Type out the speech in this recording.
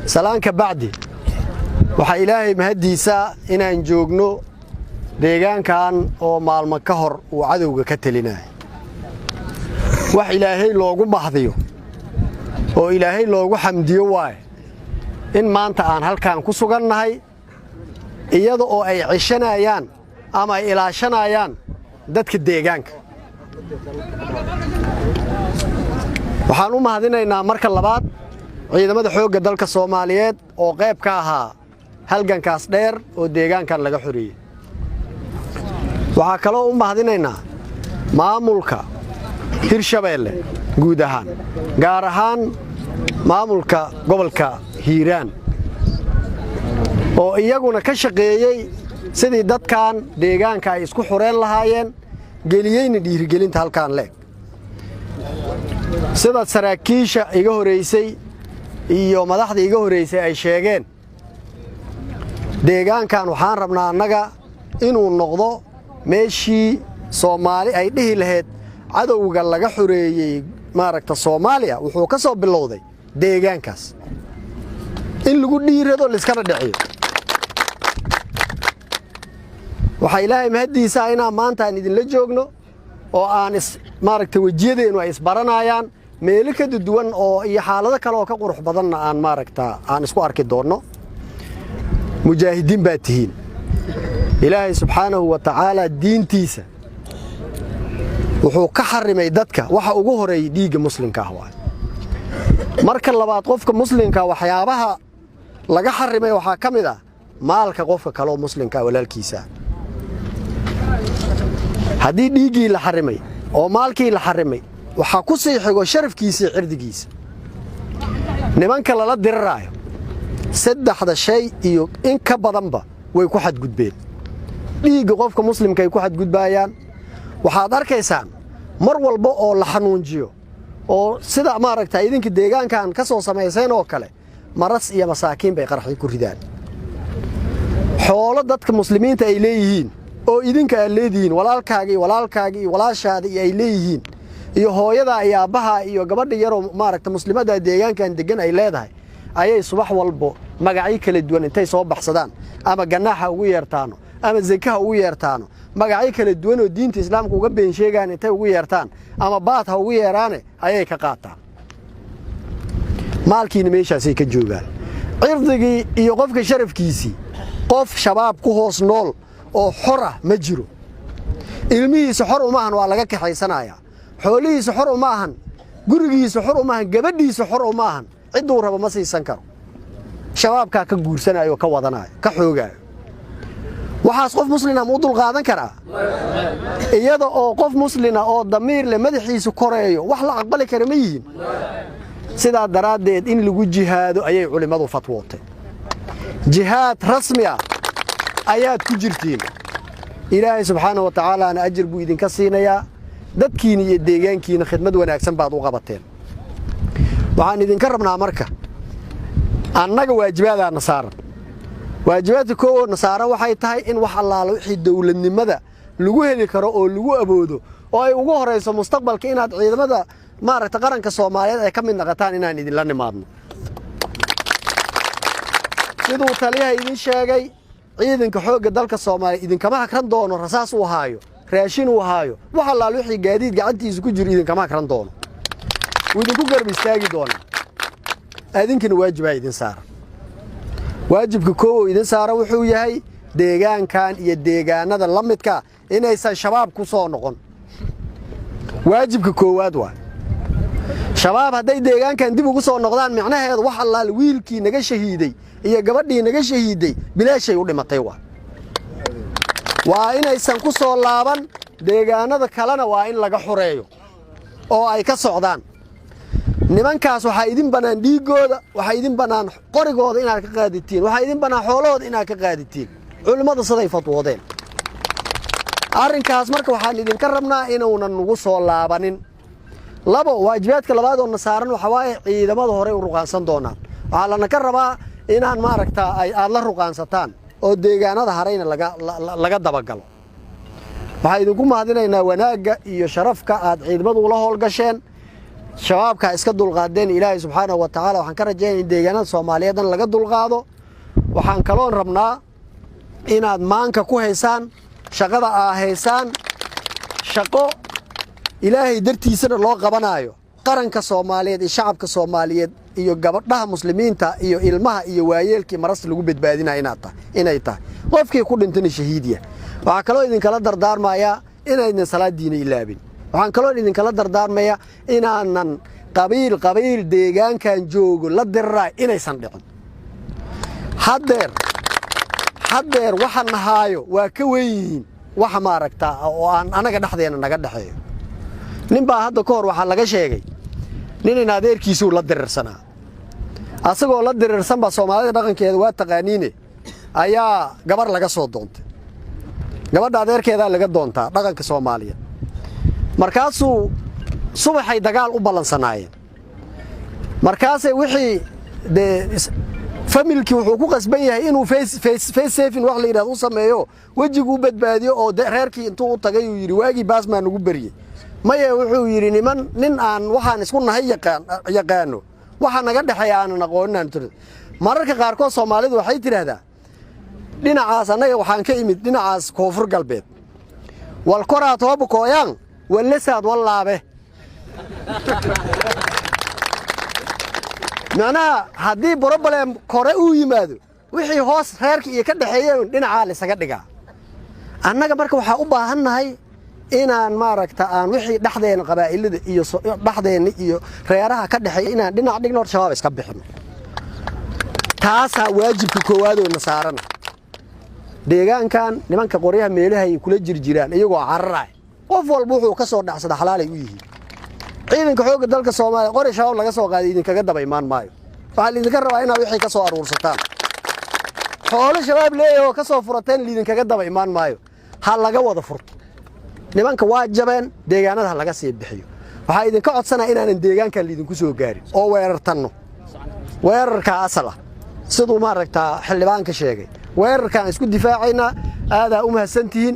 salaan ka bacdi waxa ilaahay mahadiisa inaan joogno deegaankan oo maalmo ka hor uu cadowga ka talinay wax ilaahay loogu mahdiyo oo ilaahay loogu xamdiyo waay in maanta aan halkaan ku sugannahay iyada oo ay cishanayaan ama ay ilaashanayaan dadka deegaanka waxaan u mahadinaynaa marka labaad ciidamada xoogga dalka Soomaaliyeed oo qayb ka ahaa halgankaas dheer oo deegaankan laga xuriyay waxa kale oo u mahadinaynaa maamulka Hirshabeelle guud ahaan gaar ahaan maamulka gobolka Hiiraan oo iyaguna ka shaqeeyay sidii dadkan deegaanka ay isku xureen lahaayeen geliyayna dhiirigelinta halkaan leeg sida saraakiisha iga horeysay iyo madaxda iga horeysay ay sheegeen deegaankan waxaan rabnaa annaga inuu noqdo meeshii Soomaali ay dhihi lahayd cadowga laga xureeyay maaragta Soomaaliya wuxuu ka soo bilowday deegaankaas in lagu dhiirado la iska dhaciyo waxa ilaahay mahadiisa inaan maanta aan idin la joogno oo aan maaragta wajiyadeenu ay isbaranayaan meel ka duwan oo iyo xaalado kale oo ka qurux badan aan maaragta aan isku arki doono mujaahidiin baa tihiin ilaahay subxaanahu wa ta'ala diintiisa wuxuu ka xarimay dadka waxa ugu horeeyay dhiigga muslimka ah waa marka labaad qofka muslimka waxyaabaha laga xarimay waxa kamid ah maalka qofka kale oo muslimka walaalkiisa haddii dhiigii la xarimay oo maalkii la xarimay waxa ku sii xigo sharafkiisa cirdigiisa nimanka lala dirirayo saddexda shay iyo in ka badanba way ku xadgudbeen dhiigga qofka muslimka ay ku xadgudbayaan waxaad arkaysaan mar walba oo la xanuunjiyo oo sida maaragta idinka deegaankan ka soo sameeyeen oo kale maras iyo masaakiin bay qarxi ku ridaan xoolo dadka muslimiinta ay leeyihiin oo idinka ay leedihiin walaalkaaga iyo walaashaada ay leeyihiin iyo hooyada iyo aabaha iyo gabadha yar oo maaragta muslimada deegaankan degan ay leedahay ayay subax walba magacyo kala duwan intay soo baxsadaan ama ganaaxa ugu yeertaano ama zakaha ugu yeertaano magacyo kala duwan oo diinta islaamka uga been sheegaan intay ugu yeertaan ama baad ha ugu yeeraane ayay ka qaataan maalkiina meeshaasay ka joogaan cirdigii iyo qofka sharafkiisii qof shabaab ku hoos nool oo xor ah ma jiro ilmihiisa xor uma ahan waa laga kaxaysanaya xoolihiisa xor uma ahan gurigiisa xor uma ahan gabadhiisa xor uma ahan ciduu rabo ma siisan karo shabaabka ka guursanayo ka wadanayo ka xoogayo waxaas qof muslina ma dul qaadan karaa iyada oo qof muslina oo damiir leh madaxiisa koreeyo wax la aqbali kara ma yihiin sida daraadeed in lagu jihaado ayay culimadu fatwootay jihaad rasmi ah ayaad ku jirtiin ilaahay subxaanahu wa ta'ala ana ajir buu idinka siinayaa dadkiina iyo deegaankiina khidmad wanaagsan baad u qabateen waxaan idinka rabnaa marka annaga waajibaadana saaran waajibaadka koow saaran waxay tahay in wax allaala wixii dawladnimada lagu heli karo oo lagu aboodo oo ay ugu horeyso mustaqbalka inaad ciidamada maaragta qaranka Soomaaliyeed ay ka mid noqotaan inaan idin la nimaadno sidoo taliyaha idin sheegay ciidanka xoogga dalka Soomaaliya idinkama hakran doono rasaas uu haayo raashin uu haayo wax allaala wixii gaadiid gacantiisa ku jiro idinkama hakran doono idinku garab istaagi doona adinkina waajiba idin saaran waajibka koow idin saaran wuxuu yahay deegaankan iyo deegaanada la midka inaysan shabaab ku soo noqon waajibka koowaad waa shabaab haday deegaankan dib ugu soo noqdaan macnaheedu wax allaal wiilkii naga shahiiday iyo gabadhii naga shahiiday bilaashay u dhimatay waa inaysan ku soo laaban deegaanada kalena waa in laga xureeyo oo ay ka socdaan nimankaas waxa idin banaan dhiigooda waxa idin banaan qorigooda inaad ka qaaditiin waxa idin banaan xoolahooda inaad ka qaaditiin culimada siday fatwoodeen arrinkaas marka waxaan idin ka rabnaa inuunan nagu soo laabanin labo waajibaadka labaad oo nasaaran waxa waaye ciidamada hore u ruqaansan doonaan waxa lana ka rabaa inaan maaragta ay aad la ruqaansataan oo deegaanada harayna laga dabagalo waxa idinku mahadinaynaa wanaaga iyo sharafka aad ciidamadu la howlgasheen shabaabka iska dulqaadeen ilaahay subxaanahu wa tacaala waxaan ka rajaynayaa in deegaanada Soomaaliyeed laga dulqaado waxaan kaloon rabnaa inaad maanka ku haysaan shaqada haysaan shaqo ilaahay dartiisana loo qabanayo qaranka Soomaaliyeed iyo shacabka Soomaaliyeed iyo gabadhaha muslimiinta iyo ilmaha iyo waayeelkii maras lagu badbaadinayo inay tahay qofkii ku dhintay shahiidiya waxa kaloo idin kala dardaarmaya inayna salaadiina ilaabin waxaan kaloo idin kala dardaarmaya inaanan qabiil deegaankan joogo la diraa inaysan dhicin haddeer waxaan nahaayo waa ka weyn waxa ma aragtaa oo aan anaga dhaxdeena naga dhaxeeyo nin baa hadda ka hor waxa laga sheegay nin adeerkiisu la dirirsanaa asagoo la dirirsan ba Soomaalida dhaqankeeda waa taqaaniine ayaa gabar laga soo doontay gabadha adeerkeeda laga doontaa dhaqanka Soomaaliya markaasuu subaxay dagaal u balansanaayeen markaasay wixii familkii wuxuu ku qasban yahay inuu face saving wax la yiraahdo sameeyo wajigu u badbaadiyo oo reerkii intuu u tagay uu yiri waagi baasmaan ugu bariyay maya wuxuu yiri nin aan waxaan isku nahay yaqaano waxa naga dhaxay aan aqoonaan tir mararka qaar ko Soomaalidu waxay tiraahdaa dhinacaas anaga waxaan ka imid dhinacaas koonfur galbeed wal koraa toob kooyaan wala saad wallaabe macnaha haddii problem kore uu yimaado wixii hoos reerka iyo ka dhaxeeyeen dhinaca la isaga dhigaa annaga marka waxa u baahannahay inaan maaragta aan wixii dhaxdeena qabaa'ilada iyo dhaxdeena iyo reeraha ka dhaxeeyay inaan dhinac dhigno shabaab iska bixino taasa waajibka koowaad oo nasaarana deegaankan nimanka qoryaha meelaha ay kula jirjiraan iyagoo cararaay qof walba wuxuu ka soo dhacsada xalaalay u yihiin ciidanka xoogga dalka Soomaaliya qori shabaab laga soo qaaday idinkaga daba imaan maayo waxa idinka rabaa inaad wixii ka soo aruursataan xoolo shabaab leeyahay ka soo furateen idinkaga daba imaan maayo ha laga wada furto nimanka waa jabeen deegaanada laga sii bixiyo waxa idinka codsanaa inaan deegaankan idinku soo gaarin oo weerartano weerarka asala sidoo ma aragtaa xildhibaanka sheegay weerarkan isku difaacayna aad u mahadsantihiin